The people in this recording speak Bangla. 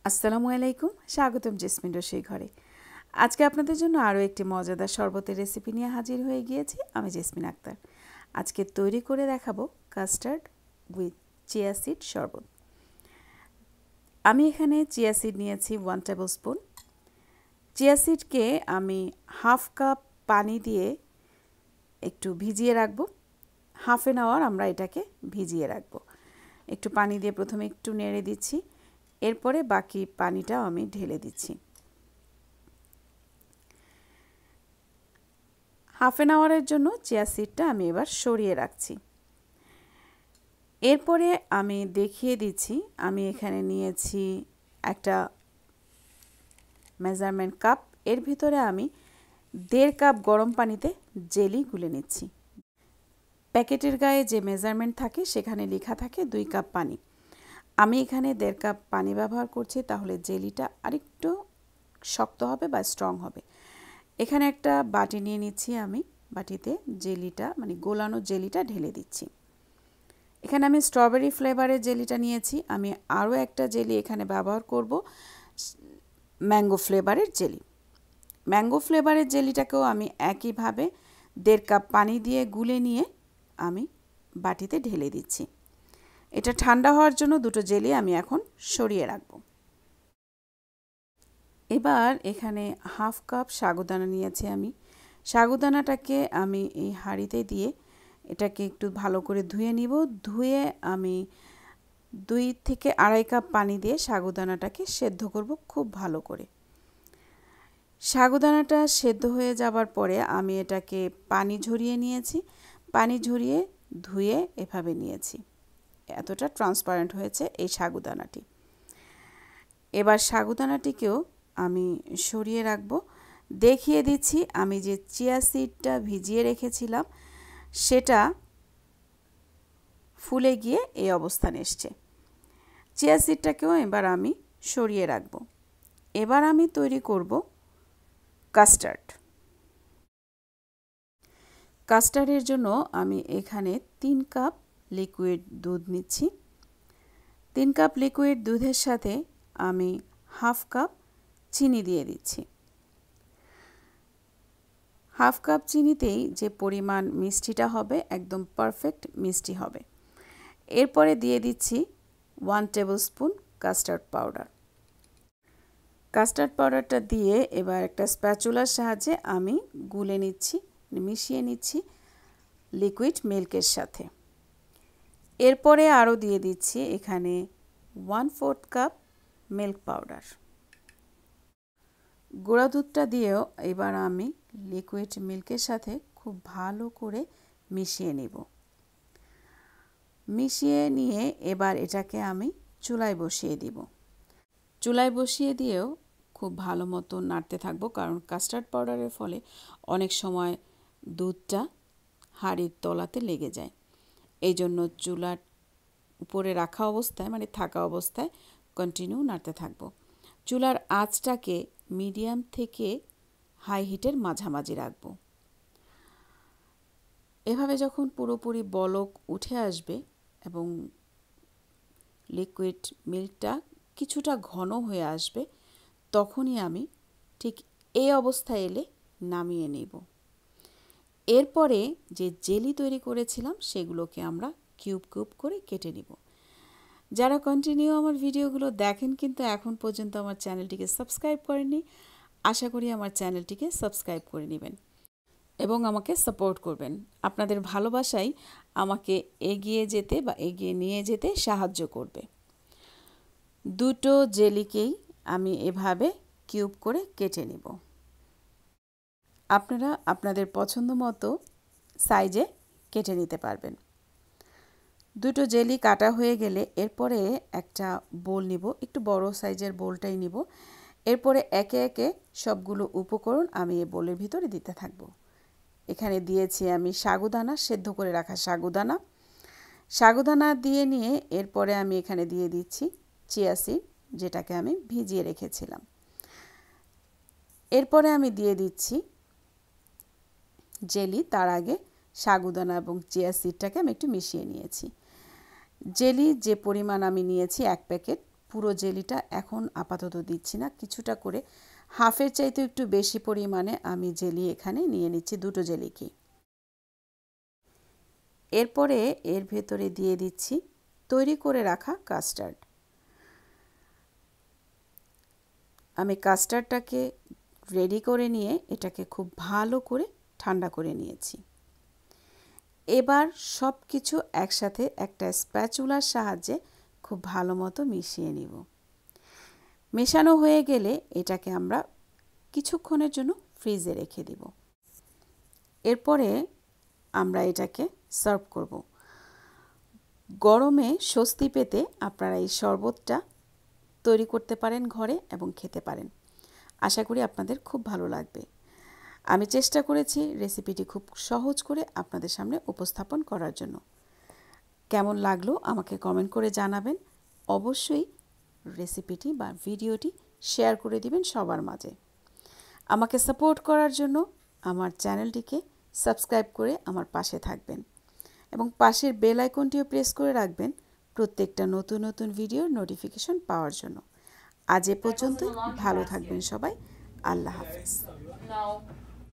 আসসালামু আলাইকুম, স্বাগতম জেসমিন রসই ঘরে। আজকে আপনাদের জন্য আরও একটি মজাদার শরবতের রেসিপি নিয়ে হাজির হয়ে গিয়েছি। আমি জেসমিন আক্তার। আজকে তৈরি করে দেখাবো কাস্টার্ড উইথ চিয়া সিড শরবত। আমি এখানে চিয়া সিড নিয়েছি 1 টেবিল স্পুন। চিয়া সিডকে আমি হাফ কাপ পানি দিয়ে একটু ভিজিয়ে রাখবো। হাফ অ্যান আওয়ার আমরা এটাকে ভিজিয়ে রাখবো। একটু পানি দিয়ে প্রথমে একটু নেড়ে দিচ্ছি, এরপরে বাকি পানিটাও আমি ঢেলে দিচ্ছি। হাফ অ্যান আওয়ারের জন্য চিয়া সিডটা আমি এবার সরিয়ে রাখছি। এরপরে আমি দেখিয়ে দিচ্ছি, আমি এখানে নিয়েছি একটা মেজারমেন্ট কাপ। এর ভিতরে আমি 1.5 কাপ গরম পানিতে জেলি গুলে নিচ্ছি। প্যাকেটের গায়ে যে মেজারমেন্ট থাকে সেখানে লেখা থাকে 2 কাপ পানি। আমি এখানে 1.5 কাপ পানি ব্যবহার করছি, তাহলে জেলিটা আরেকটু শক্ত হবে বা স্ট্রং হবে। এখানে একটা বাটি নিয়ে নিচ্ছি, আমি বাটিতে জেলিটা মানে গোলানো জেলিটা ঢেলে দিচ্ছি। এখানে আমি স্ট্রবেরি ফ্লেভারের জেলিটা নিয়েছি। আমি আরও একটা জেলি এখানে ব্যবহার করব, ম্যাঙ্গো ফ্লেভারের জেলি। ম্যাঙ্গো ফ্লেভারের জেলিটাকেও আমি একইভাবে 1.5 কাপ পানি দিয়ে গুলে নিয়ে আমি বাটিতে ঢেলে দিচ্ছি। এটা ঠান্ডা হওয়ার জন্য দুটো জেলি আমি এখন সরিয়ে রাখব। এবার এখানে হাফ কাপ সাগুদানা নিয়েছি আমি। সাগুদানাটাকে আমি এই হাঁড়িতে দিয়ে এটাকে একটু ভালো করে ধুয়ে নিব। ধুয়ে আমি 2 থেকে 2.5 কাপ পানি দিয়ে সাগুদানাটাকে সেদ্ধ করব খুব ভালো করে। সাগুদানাটা সেদ্ধ হয়ে যাবার পরে আমি এটাকে পানি ঝরিয়ে নিয়েছি। পানি ঝরিয়ে ধুয়ে এভাবে নিয়েছি। এতটা ট্রান্সপারেন্ট হয়েছে এই সাগুদানাটি। এবার সাগুদানাটিকেও আমি সরিয়ে রাখব। দেখিয়ে দিচ্ছি, আমি যে চিয়া সিডটা ভিজিয়ে রেখেছিলাম সেটা ফুলে গিয়ে এই অবস্থানে এসছে। চিয়া সিডটাকেও এবার আমি সরিয়ে রাখব। এবার আমি তৈরি করব কাস্টার্ড। কাস্টার্ডের জন্য আমি এখানে 3 কাপ লিকুইড দুধ নিচ্ছি। 3 কাপ লিকুইড দুধের সাথে আমি হাফ কাপ চিনি দিয়ে দিচ্ছি। হাফ কাপ চিনিতেই যে পরিমাণ মিষ্টিটা হবে একদম পারফেক্ট মিষ্টি হবে। এরপরে দিয়ে দিচ্ছি 1 table spoon custard powder. Custard পাউডারটা দিয়ে এবার একটা স্প্যাচুলার সাহায্যে আমি গুলে নিচ্ছি, মিশিয়ে নিচ্ছি লিকুইড মিল্কের সাথে। এরপরে আরও দিয়ে দিচ্ছি এখানে 1/4 কাপ মিল্ক পাউডার। গুঁড়া দুধটা দিয়েও এবার আমি লিকুইড মিল্কের সাথে খুব ভালো করে মিশিয়ে নিব। মিশিয়ে নিয়ে এবার এটাকে আমি চুলায় বসিয়ে দিব। চুলায় বসিয়ে দিয়েও খুব ভালো মতো নাড়তে থাকবো, কারণ কাস্টার্ড পাউডারের ফলে অনেক সময় দুধটা হাঁড়ির তলাতে লেগে যায়। এই জন্য চুলার উপরে রাখা অবস্থায় মানে থাকা অবস্থায় কন্টিনিউ নাড়তে থাকবো। চুলার আঁচটাকে মিডিয়াম থেকে হাই হিটের মাঝামাঝি রাখবো। এভাবে যখন পুরোপুরি বলক উঠে আসবে এবং লিকুইড মিল্কটা কিছুটা ঘন হয়ে আসবে, তখনই আমি ঠিক এই অবস্থায় এলে নামিয়ে নেব। এরপরে যে জেলি তৈরি করেছিলাম সেগুলোকে আমরা কিউব কিউব করে কেটে নিব। যারা কন্টিনিউ আমার ভিডিওগুলো দেখেন কিন্তু এখন পর্যন্ত আমার চ্যানেলটিকে সাবস্ক্রাইব করেননি, আশা করি আমার চ্যানেলটিকে সাবস্ক্রাইব করে নেবেন এবং আমাকে সাপোর্ট করবেন। আপনাদের ভালোবাসাই আমাকে এগিয়ে যেতে বা এগিয়ে নিয়ে যেতে সাহায্য করবে। দুটো জেলিকেই আমি এভাবে কিউব করে কেটে নিব। আপনারা আপনাদের পছন্দ মতো সাইজে কেটে নিতে পারবেন। দুটো জেলি কাটা হয়ে গেলে এরপরে একটা বোল নিব, একটু বড় সাইজের বোলটাই নিব। এরপরে একে একে সবগুলো উপকরণ আমি এই বোলের ভিতরে দিতে থাকব। এখানে দিয়েছি আমি সাগুদানা, সেদ্ধ করে রাখা সাগুদানা। সাগুদানা দিয়ে নিয়ে এরপরে আমি এখানে দিয়ে দিচ্ছি চিয়া সিড, যেটাকে আমি ভিজিয়ে রেখেছিলাম। এরপরে আমি দিয়ে দিচ্ছি জেলি। তার আগে সাগুদানা এবং চিয়া সিডটাকে আমি একটু মিশিয়ে নিয়েছি। জেলি যে পরিমাণ আমি নিয়েছি 1 প্যাকেট, পুরো জেলিটা এখন আপাতত দিচ্ছি না, কিছুটা করে হাফের চাইতে একটু বেশি পরিমাণে আমি জেলি এখানে নিয়ে নিচ্ছি, দুটো জেলিকে। এরপরে এর ভেতরে দিয়ে দিচ্ছি তৈরি করে রাখা কাস্টার্ড। আমি কাস্টার্ডটাকে রেডি করে নিয়ে এটাকে খুব ভালো করে ঠান্ডা করে নিয়েছি। এবার সব কিছু একসাথে একটা স্প্যাচুলার সাহায্যে খুব ভালো মতো মিশিয়ে নিব। মেশানো হয়ে গেলে এটাকে আমরা কিছুক্ষণের জন্য ফ্রিজে রেখে দিব। এরপরে আমরা এটাকে সার্ভ করব। গরমে স্বস্তি পেতে আপনারা এই শরবতটা তৈরি করতে পারেন ঘরে এবং খেতে পারেন। আশা করি আপনাদের খুব ভালো লাগবে। আমি চেষ্টা করেছি রেসিপিটি খুব সহজ করে আপনাদের সামনে উপস্থাপন করার জন্য। কেমন লাগলো আমাকে কমেন্ট করে জানাবেন। অবশ্যই রেসিপিটি বা ভিডিওটি শেয়ার করে দিবেন সবার মাঝে। আমাকে সাপোর্ট করার জন্য আমার চ্যানেলটিকে সাবস্ক্রাইব করে আমার পাশে থাকবেন এবং পাশের বেল আইকনটিও প্রেস করে রাখবেন প্রত্যেকটা নতুন নতুন ভিডিওর নোটিফিকেশন পাওয়ার জন্য। আজ এ পর্যন্ত, ভালো থাকবেন সবাই। আল্লাহ হাফেজ।